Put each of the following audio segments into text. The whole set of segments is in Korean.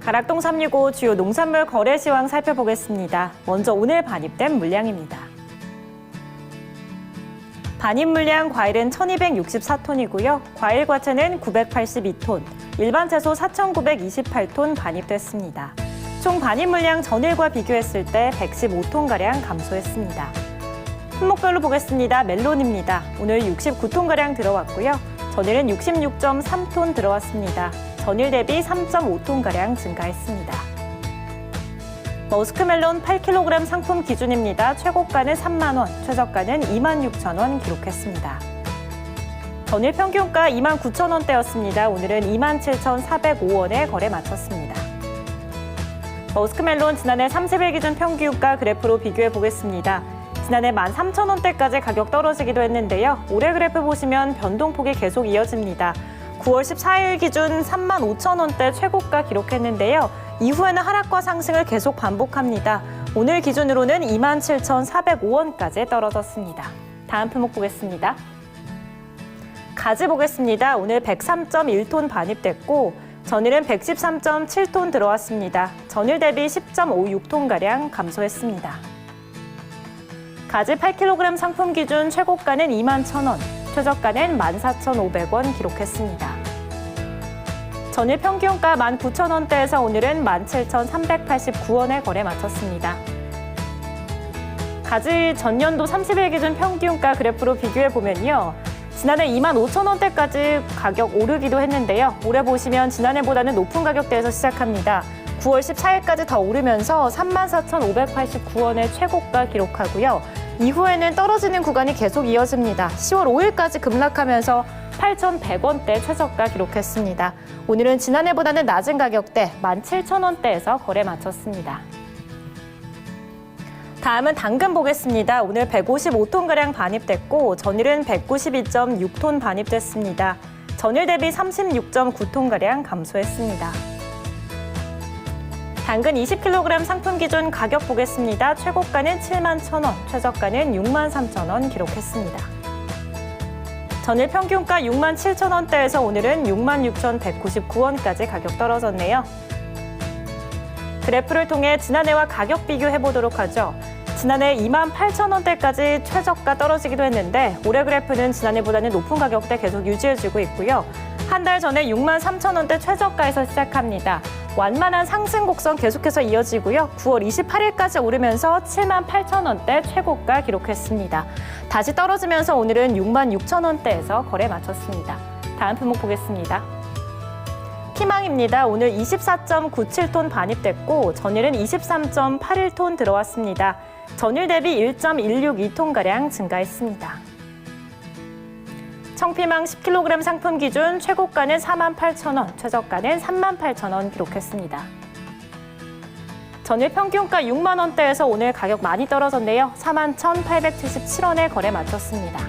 가락동 365 주요 농산물 거래 시황 살펴보겠습니다. 먼저 오늘 반입된 물량입니다. 반입 물량 과일은 1264톤이고요. 과일 과채는 982톤, 일반 채소 4928톤 반입됐습니다. 총 반입 물량 전일과 비교했을 때 115톤가량 감소했습니다. 품목별로 보겠습니다. 멜론입니다. 오늘 69톤가량 들어왔고요. 전일은 66.3톤 들어왔습니다. 전일 대비 3.5톤가량 증가했습니다. 머스크멜론 8kg 상품 기준입니다. 최고가는 3만 원, 최저가는 26,000원 기록했습니다. 전일 평균가 29,000원대였습니다. 오늘은 27,405원에 거래 마쳤습니다. 머스크멜론 지난해 30일 기준 평균가 그래프로 비교해 보겠습니다. 지난해 13,000원대까지 가격 떨어지기도 했는데요. 올해 그래프 보시면 변동폭이 계속 이어집니다. 9월 14일 기준 35,000원대 최고가 기록했는데요. 이후에는 하락과 상승을 계속 반복합니다. 오늘 기준으로는 27,405원까지 떨어졌습니다. 다음 품목 보겠습니다. 가지 보겠습니다. 오늘 103.1톤 반입됐고 전일은 113.7톤 들어왔습니다. 전일 대비 10.56톤가량 감소했습니다. 가지 8kg 상품 기준 최고가는 21,000원, 최저가는 14,500원 기록했습니다. 전일 평균가 19,000원대에서 오늘은 17,389원에 거래 마쳤습니다. 가지 전년도 30일 기준 평균가 그래프로 비교해 보면요. 지난해 25,000원대까지 가격 오르기도 했는데요. 올해 보시면 지난해보다는 높은 가격대에서 시작합니다. 9월 14일까지 더 오르면서 34,589원의 최고가 기록하고요. 이후에는 떨어지는 구간이 계속 이어집니다. 10월 5일까지 급락하면서 8,100원대 최저가 기록했습니다. 오늘은 지난해보다는 낮은 가격대 17,000원대에서 거래 마쳤습니다. 다음은 당근 보겠습니다. 오늘 155톤가량 반입됐고 전일은 192.6톤 반입됐습니다. 전일 대비 36.9톤가량 감소했습니다. 당근 20kg 상품 기준 가격 보겠습니다. 최고가는 71,000원, 최저가는 63,000원 기록했습니다. 전일 평균가 67,000원대에서 오늘은 66,199원까지 가격 떨어졌네요. 그래프를 통해 지난해와 가격 비교해보도록 하죠. 지난해 28,000원대까지 최저가 떨어지기도 했는데 올해 그래프는 지난해보다는 높은 가격대 계속 유지해주고 있고요. 한 달 전에 63,000원대 최저가에서 시작합니다. 완만한 상승 곡선 계속해서 이어지고요. 9월 28일까지 오르면서 78,000원대 최고가 기록했습니다. 다시 떨어지면서 오늘은 66,000원대에서 거래 마쳤습니다. 다음 품목 보겠습니다. 피망입니다. 오늘 24.97톤 반입됐고 전일은 23.81톤 들어왔습니다. 전일 대비 1.162톤가량 증가했습니다. 청피망 10kg 상품 기준 최고가는 48,000원, 최저가는 38,000원 기록했습니다. 전일 평균가 6만 원대에서 오늘 가격 많이 떨어졌네요. 41,877원에 거래 마쳤습니다.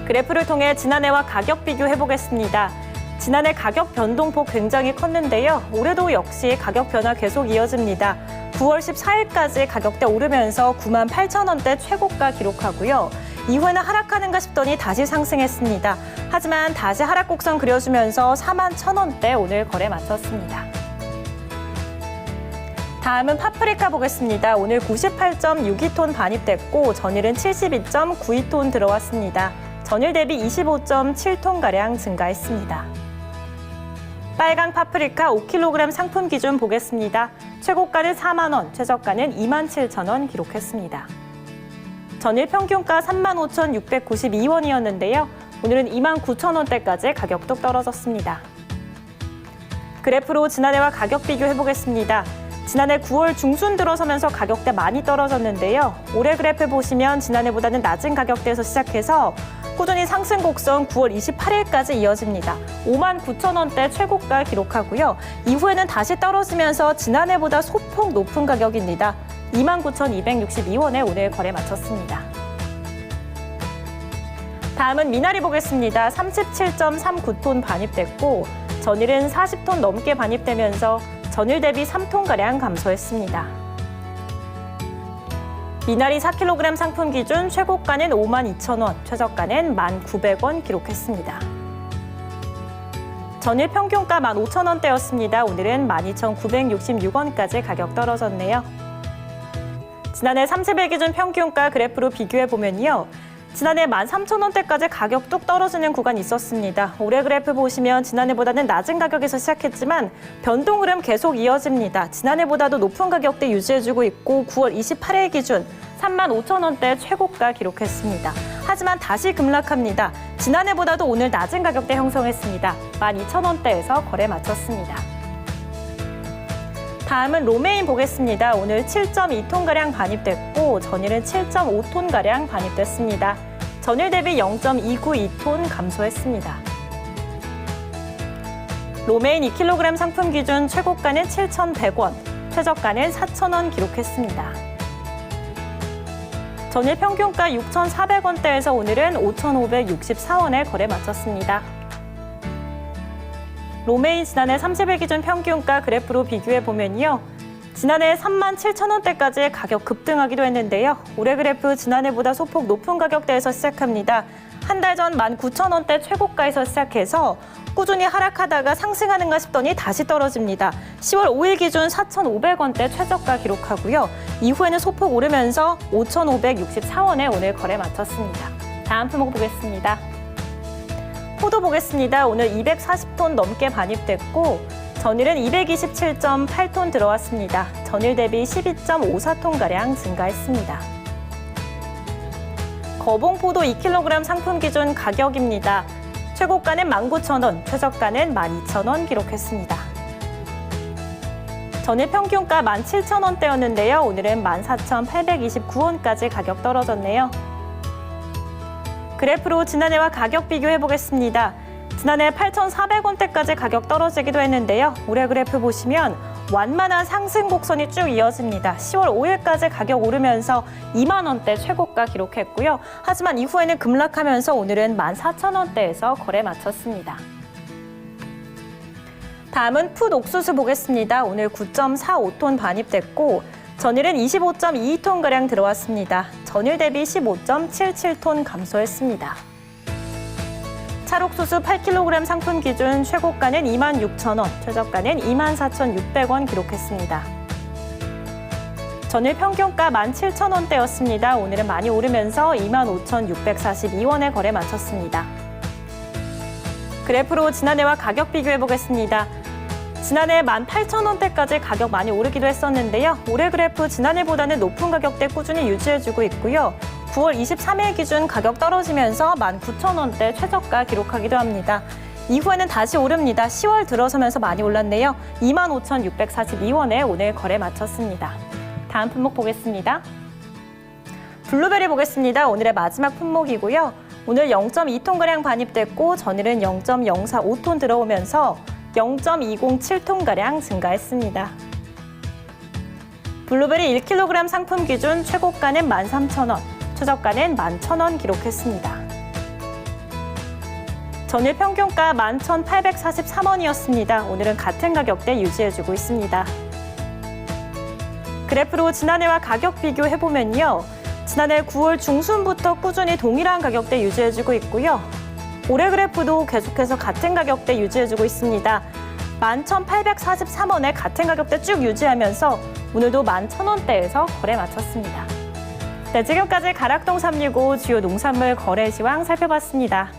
그래프를 통해 지난해와 가격 비교해보겠습니다. 지난해 가격 변동폭 굉장히 컸는데요. 올해도 역시 가격 변화 계속 이어집니다. 9월 14일까지 가격대 오르면서 98,000원대 최고가 기록하고요. 이후에는 하락하는가 싶더니 다시 상승했습니다. 하지만 다시 하락 곡선 그려주면서 41,000원대 오늘 거래 마쳤습니다. 다음은 파프리카 보겠습니다. 오늘 98.62톤 반입됐고 전일은 72.92톤 들어왔습니다. 전일 대비 25.7톤가량 증가했습니다. 빨강 파프리카 5kg 상품 기준 보겠습니다. 최고가는 4만 원, 최저가는 27,000원 기록했습니다. 전일 평균가 35,692원이었는데요. 오늘은 29,000원대까지 가격 뚝 떨어졌습니다. 그래프로 지난해와 가격 비교해보겠습니다. 지난해 9월 중순 들어서면서 가격대 많이 떨어졌는데요. 올해 그래프 보시면 지난해보다는 낮은 가격대에서 시작해서 꾸준히 상승 곡선 9월 28일까지 이어집니다. 59,000원대 최고가 기록하고요. 이후에는 다시 떨어지면서 지난해보다 소폭 높은 가격입니다. 29,262원에 오늘 거래 마쳤습니다. 다음은 미나리 보겠습니다. 37.39톤 반입됐고 전일은 40톤 넘게 반입되면서 전일 대비 3톤가량 감소했습니다. 미나리 4kg 상품 기준 최고가는 52,000원, 최저가는 1,900원 기록했습니다. 전일 평균가 15,000원대였습니다. 오늘은 12,966원까지 가격 떨어졌네요. 지난해 30일 기준 평균가 그래프로 비교해보면요. 지난해 13,000원대까지 가격 뚝 떨어지는 구간이 있었습니다. 올해 그래프 보시면 지난해보다는 낮은 가격에서 시작했지만 변동 흐름 계속 이어집니다. 지난해보다도 높은 가격대 유지해주고 있고 9월 28일 기준 35,000원대 최고가 기록했습니다. 하지만 다시 급락합니다. 지난해보다도 오늘 낮은 가격대 형성했습니다. 12,000원대에서 거래 마쳤습니다. 다음은 로메인 보겠습니다. 오늘 7.2톤가량 반입됐고 전일은 7.5톤가량 반입됐습니다. 전일 대비 0.292톤 감소했습니다. 로메인 2kg 상품 기준 최고가는 7,100원, 최저가는 4,000원 기록했습니다. 전일 평균가 6,400원대에서 오늘은 5,564원에 거래 마쳤습니다. 로메인 지난해 30일 기준 평균가 그래프로 비교해보면요. 지난해 37,000원대까지 가격 급등하기도 했는데요. 올해 그래프 지난해보다 소폭 높은 가격대에서 시작합니다. 한 달 전 19,000원대 최고가에서 시작해서 꾸준히 하락하다가 상승하는가 싶더니 다시 떨어집니다. 10월 5일 기준 4,500원대 최저가 기록하고요. 이후에는 소폭 오르면서 5,564원에 오늘 거래 마쳤습니다. 다음 품목 보겠습니다. 포도 보겠습니다. 오늘 240톤 넘게 반입됐고 전일은 227.8톤 들어왔습니다. 전일 대비 12.54톤가량 증가했습니다. 거봉포도 2kg 상품 기준 가격입니다. 최고가는 19,000원, 최저가는 12,000원 기록했습니다. 전일 평균가 17,000원대였는데요. 오늘은 14,829원까지 가격 떨어졌네요. 그래프로 지난해와 가격 비교해보겠습니다. 지난해 8,400원대까지 가격 떨어지기도 했는데요. 올해 그래프 보시면 완만한 상승 곡선이 쭉 이어집니다. 10월 5일까지 가격 오르면서 2만 원대 최고가 기록했고요. 하지만 이후에는 급락하면서 오늘은 14,000원대에서 거래 마쳤습니다. 다음은 풋 옥수수 보겠습니다. 오늘 9.45톤 반입됐고 전일은 25.22톤가량 들어왔습니다. 전일 대비 15.77톤 감소했습니다. 찰옥수수 8kg 상품 기준 최고가는 26,000원, 최저가는 24,600원 기록했습니다. 전일 평균가 17,000원대였습니다. 오늘은 많이 오르면서 25,642원에 거래 마쳤습니다. 그래프로 지난해와 가격 비교해보겠습니다. 지난해 18,000원대까지 가격 많이 오르기도 했었는데요. 올해 그래프 지난해보다는 높은 가격대 꾸준히 유지해주고 있고요. 9월 23일 기준 가격 떨어지면서 19,000원대 최저가 기록하기도 합니다. 이후에는 다시 오릅니다. 10월 들어서면서 많이 올랐네요. 25,642원에 오늘 거래 마쳤습니다. 다음 품목 보겠습니다. 블루베리 보겠습니다. 오늘의 마지막 품목이고요. 오늘 0.2톤가량 반입됐고 전일은 0.045톤 들어오면서 0.207톤가량 증가했습니다. 블루베리 1kg 상품 기준 최고가는 13,000원, 최저가는 11,000원 기록했습니다. 전일 평균가 11,843원이었습니다. 오늘은 같은 가격대 유지해주고 있습니다. 그래프로 지난해와 가격 비교해보면요. 지난해 9월 중순부터 꾸준히 동일한 가격대 유지해주고 있고요. 올해 그래프도 계속해서 같은 가격대 유지해주고 있습니다. 11,843원에 같은 가격대 쭉 유지하면서 오늘도 11,000원대에서 거래 마쳤습니다. 네, 지금까지 가락동 365 주요 농산물 거래 시황 살펴봤습니다.